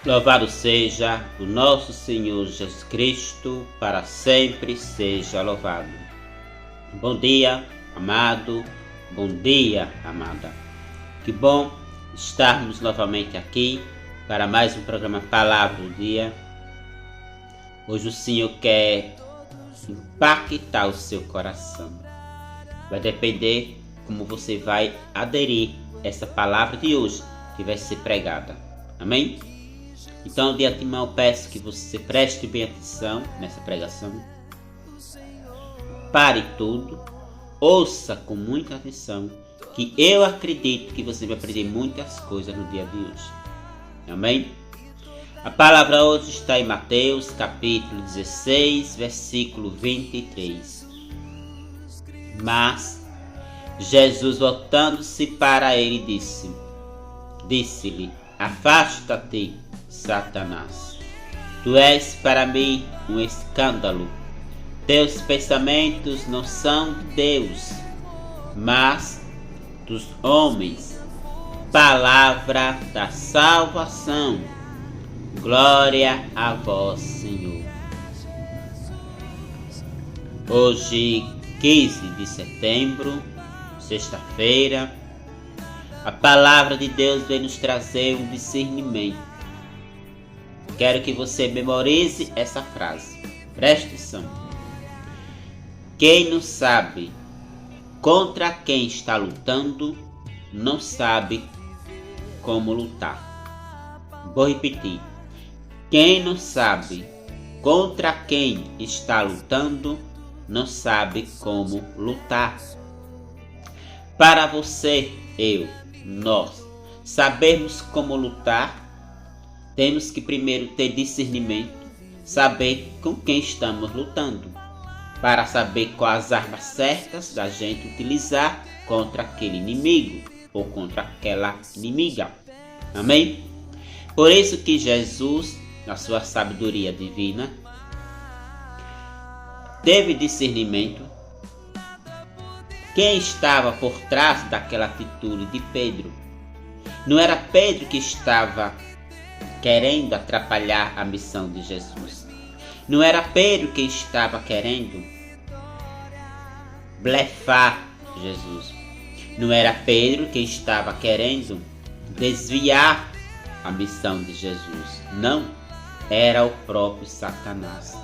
Louvado seja o nosso Senhor Jesus Cristo, para sempre seja louvado. Bom dia, amado, bom dia, amada. Que bom estarmos novamente aqui para mais um programa Palavra do Dia. Hoje o Senhor quer impactar o seu coração. Vai depender como você vai aderir a essa palavra de hoje que vai ser pregada. Amém? Então, de antemão, peço que você preste bem atenção nessa pregação. Pare tudo, ouça com muita atenção, que eu acredito que você vai aprender muitas coisas no dia de hoje. Amém? A palavra hoje está em Mateus, capítulo 16, versículo 23. Mas Jesus, voltando-se para ele, disse-lhe: Afasta-te, Satanás. Tu és para mim um escândalo. Teus pensamentos não são de Deus, mas dos homens. Palavra da salvação. Glória a vós, Senhor. Hoje, 15 de setembro, sexta-feira, a palavra de Deus vem nos trazer um discernimento. Quero que você memorize essa frase. Preste atenção. Quem não sabe contra quem está lutando, não sabe como lutar. Vou repetir. Quem não sabe contra quem está lutando, não sabe como lutar. Para você, nós sabermos como lutar, temos que primeiro ter discernimento, saber com quem estamos lutando, para saber quais armas certas da gente utilizar contra aquele inimigo ou contra aquela inimiga. Amém? Por isso que Jesus, na sua sabedoria divina, teve discernimento. Quem estava por trás daquela atitude de Pedro? Não era Pedro que estava querendo atrapalhar a missão de Jesus. Não era Pedro que estava querendo blefar Jesus. Não era Pedro que estava querendo desviar a missão de Jesus. Não, era o próprio Satanás.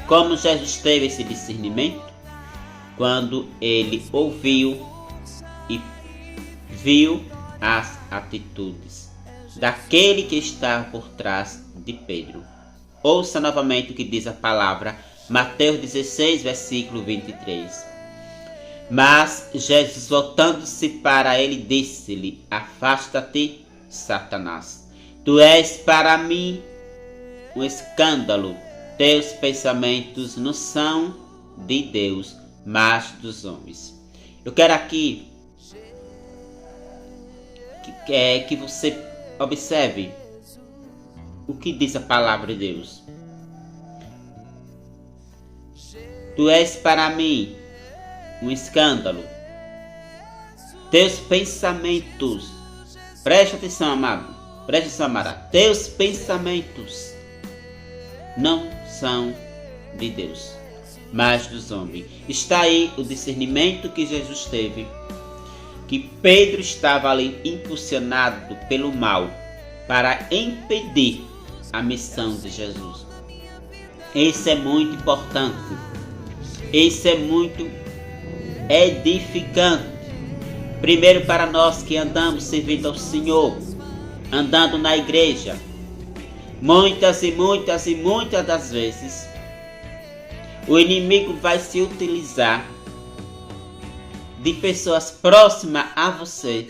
Como Jesus teve esse discernimento? Quando ele ouviu e viu as atitudes daquele que estava por trás de Pedro. Ouça novamente o que diz a palavra, Mateus 16, versículo 23. Mas Jesus, voltando-se para ele, disse-lhe: Afasta-te, Satanás. Tu és para mim um escândalo. Teus pensamentos não são de Deus, mas dos homens. Eu quero aqui que você observe o que diz a palavra de Deus. Tu és para mim um escândalo. Teus pensamentos, preste atenção, amado, preste atenção, amada. Teus pensamentos não são de Deus, mas dos homens. Está aí o discernimento que Jesus teve, que Pedro estava ali impulsionado pelo mal para impedir a missão de Jesus. Isso é muito importante. Isso é muito edificante. Primeiro para nós que andamos servindo ao Senhor, andando na igreja. Muitas das vezes, o inimigo vai se utilizar de pessoas próximas a você,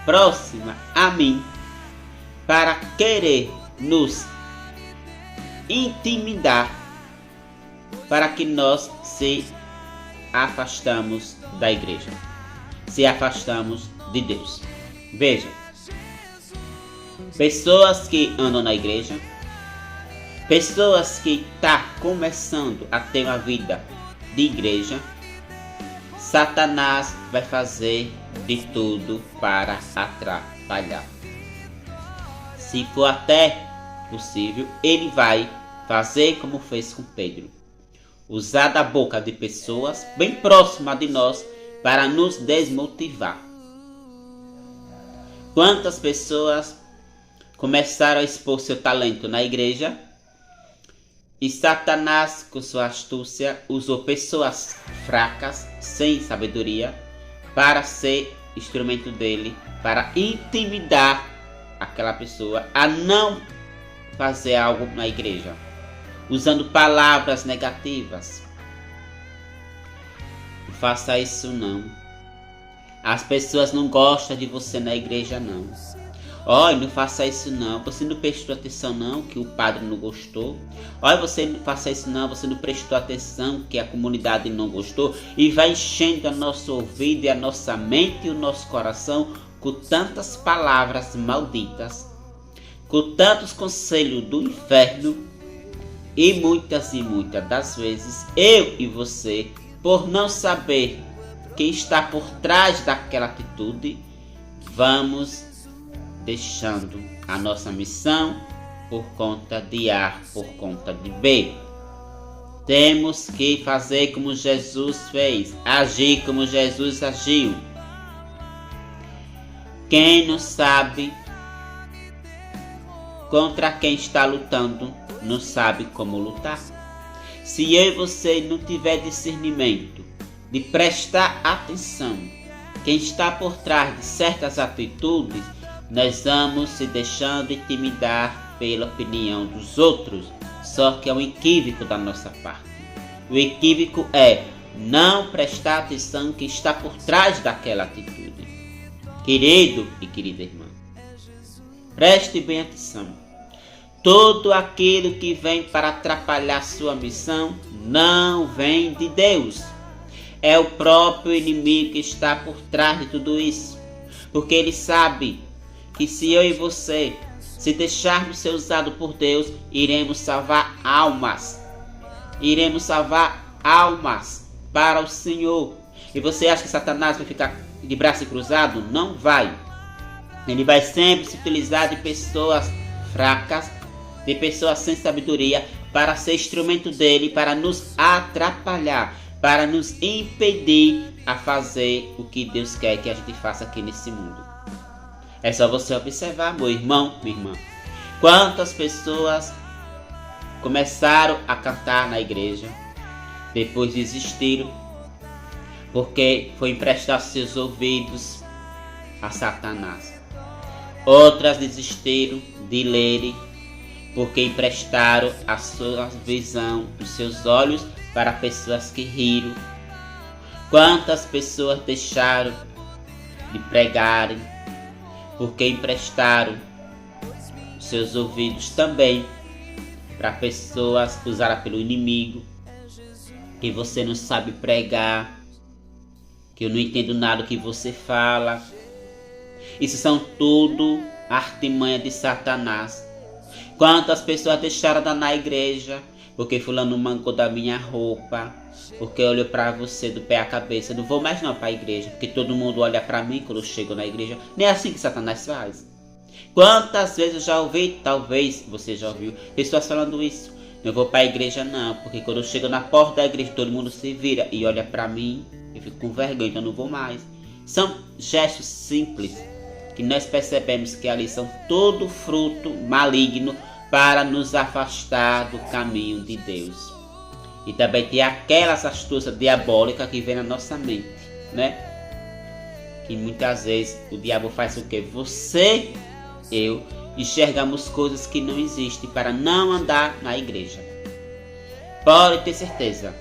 próximas a mim, para querer nos intimidar, para que nós se afastamos da igreja, se afastamos de Deus. Veja, pessoas que andam na igreja, pessoas que estão começando a ter uma vida de igreja, Satanás vai fazer de tudo para atrapalhar. Se for até possível, ele vai fazer como fez com Pedro. Usar da boca de pessoas bem próximas de nós para nos desmotivar. Quantas pessoas começaram a expor seu talento na igreja e Satanás, com sua astúcia, usou pessoas fracas, sem sabedoria, para ser instrumento dele, para intimidar aquela pessoa a não fazer algo na igreja, usando palavras negativas. Não faça isso não. As pessoas não gostam de você na igreja não. Olha, não faça isso não. Você não prestou atenção não, que o padre não gostou. Olha, você não faça isso não. Você não prestou atenção, que a comunidade não gostou. E vai enchendo a nosso ouvido e a nossa mente e o nosso coração com tantas palavras malditas, com tantos conselhos do inferno. E muitas das vezes, eu e você, por não saber quem está por trás daquela atitude, vamos deixando a nossa missão por conta de A, por conta de B. Temos que fazer como Jesus fez, agir como Jesus agiu. Quem não sabe contra quem está lutando, não sabe como lutar. Se eu e você não tiver discernimento de prestar atenção quem está por trás de certas atitudes, nós vamos se deixando intimidar pela opinião dos outros. Só que é um equívoco da nossa parte. O equívoco é não prestar atenção quem está por trás daquela atitude. Querido e querida irmã, preste bem atenção. Tudo aquilo que vem para atrapalhar sua missão não vem de Deus. É o próprio inimigo que está por trás de tudo isso. Porque ele sabe que se eu e você se deixarmos ser usados por Deus, iremos salvar almas. Iremos salvar almas para o Senhor. E você acha que Satanás vai ficar de braço cruzado? Não vai. Ele vai sempre se utilizar de pessoas fracas, de pessoas sem sabedoria, para ser instrumento dele, para nos atrapalhar, para nos impedir a fazer o que Deus quer que a gente faça aqui nesse mundo. É só você observar, meu irmão, minha irmã. Quantas pessoas começaram a cantar na igreja, depois desistiram, porque foi emprestar seus ouvidos a Satanás. Outras desistiram de lerem, porque emprestaram a sua visão, os seus olhos, para pessoas que riram. Quantas pessoas deixaram de pregarem, porque emprestaram seus ouvidos também para pessoas usadas pelo inimigo, que você não sabe pregar, que eu não entendo nada do que você fala. Isso são tudo artimanha de Satanás. Quantas pessoas deixaram de ir na igreja porque fulano mancou da minha roupa, porque olhou para você do pé à cabeça. Não vou mais não para a igreja, porque todo mundo olha para mim quando eu chego na igreja. Nem é assim que Satanás faz. Quantas vezes eu já ouvi, talvez você já ouviu, pessoas falando isso. Não vou para a igreja não, porque quando eu chego na porta da igreja todo mundo se vira e olha para mim, eu fico com vergonha, então não vou mais. São gestos simples que nós percebemos que ali são todo fruto maligno para nos afastar do caminho de Deus. E também tem aquelas astúcias diabólicas que vem na nossa mente, né? Que muitas vezes o diabo faz o que? Você, eu, enxergamos coisas que não existem para não andar na igreja. Pode ter certeza.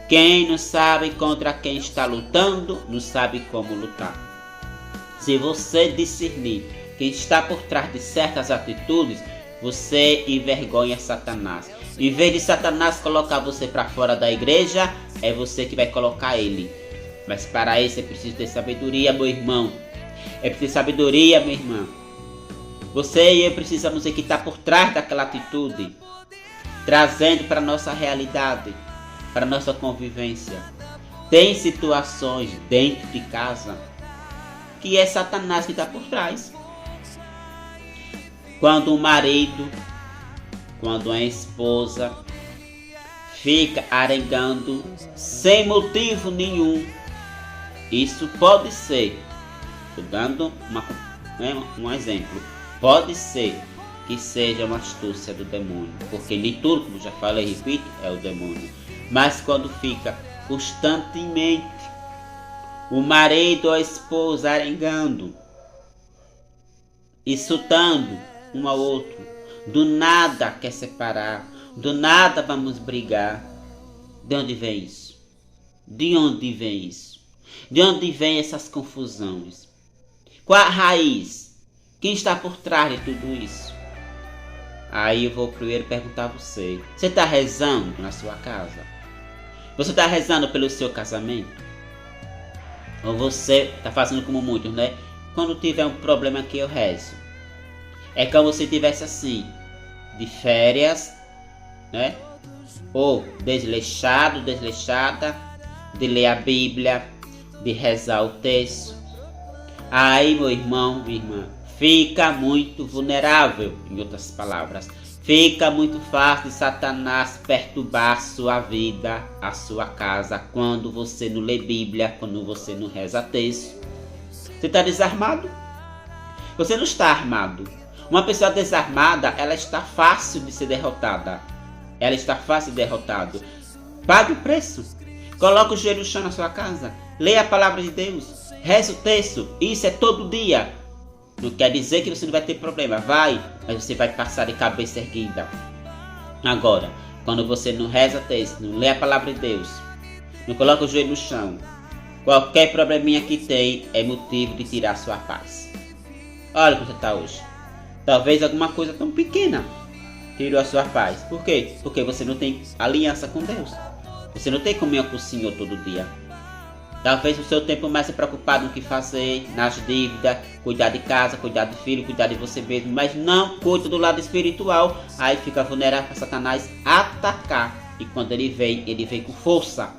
Quem não sabe contra quem está lutando, não sabe como lutar. Se você discernir quem está por trás de certas atitudes, você envergonha Satanás. Em vez de Satanás colocar você para fora da igreja, é você que vai colocar ele. Mas para isso é preciso ter sabedoria, meu irmão. É preciso sabedoria, minha irmã. Você e eu precisamos ver que está por trás daquela atitude, trazendo para a nossa realidade, para a nossa convivência. Tem situações dentro de casa que é Satanás que está por trás. Quando um marido, quando a esposa fica arengando sem motivo nenhum, isso pode ser, estou dando um exemplo, pode ser que seja uma astúcia do demônio, porque nem tudo, como já falei e repito, é o demônio. Mas quando fica constantemente o marido ou a esposa arengando, insultando um ao outro, do nada quer separar, do nada vamos brigar. De onde vem isso? De onde vem isso? De onde vem essas confusões? Qual a raiz? Quem está por trás de tudo isso? Aí eu vou primeiro perguntar a você. Você está rezando na sua casa? Você está rezando pelo seu casamento? Ou você está fazendo como muitos, né? Quando tiver um problema aqui eu rezo. É como se tivesse assim, de férias, né? Ou desleixado, desleixada, de ler a Bíblia, de rezar o texto. Aí, meu irmão, minha irmã, fica muito vulnerável, em outras palavras. Fica muito fácil de Satanás perturbar a sua vida, a sua casa, quando você não lê Bíblia, quando você não reza texto. Você está desarmado? Você não está armado. Uma pessoa desarmada, ela está fácil de ser derrotada. Ela está fácil de ser derrotada. Pague o preço. Coloque o joelho no chão na sua casa. Leia a palavra de Deus. Reze o texto. Isso é todo dia. Não quer dizer que você não vai ter problema. Vai, mas você vai passar de cabeça erguida. Agora, quando você não reza texto, não lê a palavra de Deus, não coloca o joelho no chão, qualquer probleminha que tem é motivo de tirar sua paz. Olha como você está hoje. Talvez alguma coisa tão pequena tirou a sua paz. Por quê? Porque você não tem aliança com Deus. Você não tem comunhão com o Senhor todo dia. Talvez o seu tempo mais é preocupado no que fazer, nas dívidas, cuidar de casa, cuidar de filho, cuidar de você mesmo, mas não cuida do lado espiritual. Aí fica vulnerável para Satanás atacar. E quando ele vem com força.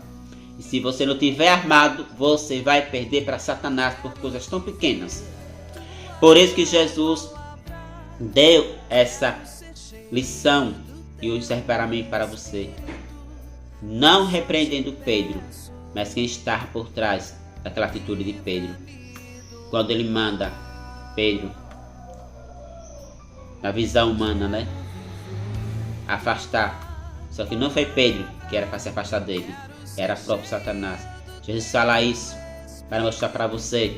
E se você não tiver armado, você vai perder para Satanás por coisas tão pequenas. Por isso que Jesus deu essa lição e hoje serve para mim e para você. Não repreendendo Pedro, mas quem está por trás daquela atitude de Pedro. Quando ele manda Pedro, na visão humana, né? Afastar. Só que não foi Pedro que era para se afastar dele. Era próprio Satanás. Jesus fala isso para mostrar para você,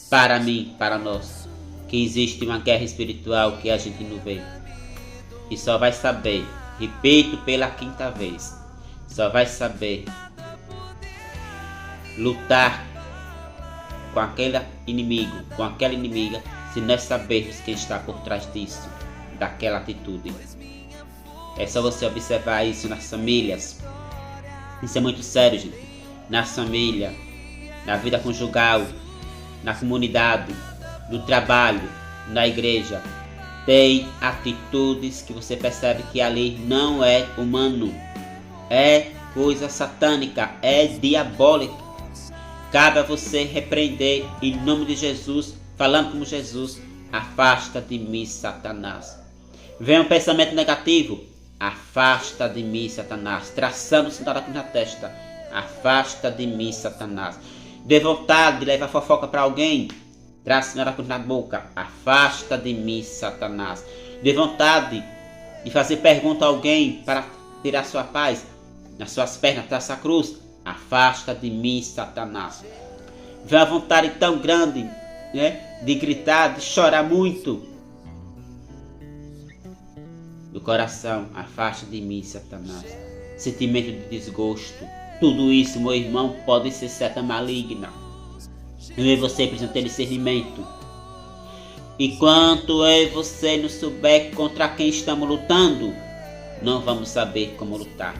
para mim, para nós, que existe uma guerra espiritual que a gente não vê. E só vai saber, repito pela quinta vez, só vai saber lutar com aquele inimigo, com aquela inimiga, se nós sabermos quem está por trás disso, daquela atitude. É só você observar isso nas famílias. Isso é muito sério, gente. Na família, na vida conjugal, na comunidade, no trabalho, na igreja. Tem atitudes que você percebe que ali não é humano. É coisa satânica, é diabólica. Cabe a você repreender em nome de Jesus, falando como Jesus. Afasta de mim, Satanás. Vem um pensamento negativo. Afasta de mim, Satanás. Traçando o sinal da cruz na testa. Afasta de mim, Satanás. Dê vontade de levar fofoca para alguém. Traça o sinal da cruz na boca. Afasta de mim, Satanás. Dê vontade de fazer pergunta a alguém para tirar sua paz. Nas suas pernas, traça a cruz. Afasta de mim, Satanás. Vem uma vontade tão grande, né, de gritar, de chorar muito. Do coração, afasta de mim, Satanás. Sentimento de desgosto. Tudo isso, meu irmão, pode ser seta maligna. Eu e você precisamos ter discernimento. Enquanto eu e você não souber contra quem estamos lutando, não vamos saber como lutar.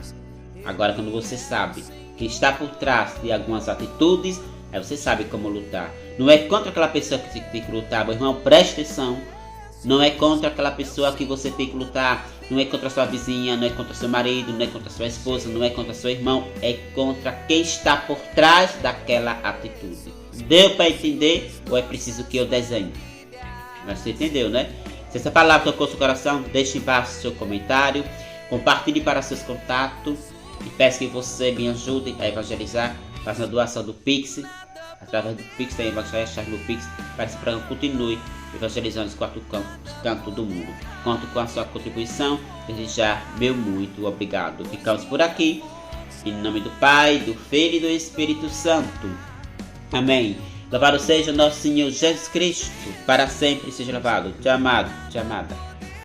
Agora, quando você sabe que está por trás de algumas atitudes, aí você sabe como lutar. Não é contra aquela pessoa que você tem que lutar, meu irmão, preste atenção. Não é contra aquela pessoa que você tem que lutar. Não é contra sua vizinha, não é contra seu marido, não é contra sua esposa, não é contra seu irmão. É contra quem está por trás daquela atitude. Deu para entender ou é preciso que eu desenhe? Mas você entendeu, né? Se essa palavra tocou seu coração, deixe embaixo seu comentário, compartilhe para seus contatos e peço que você me ajude a evangelizar, fazendo a doação do Pix. Através do Pix tem evangelizar no Pix para que esse programa continue evangelizando os 4 cantos do mundo. Conto com a sua contribuição. Desde já, meu muito obrigado. Ficamos por aqui. Em nome do Pai, do Filho e do Espírito Santo. Amém. Louvado seja o nosso Senhor Jesus Cristo. Para sempre seja louvado. Te amado, te amada.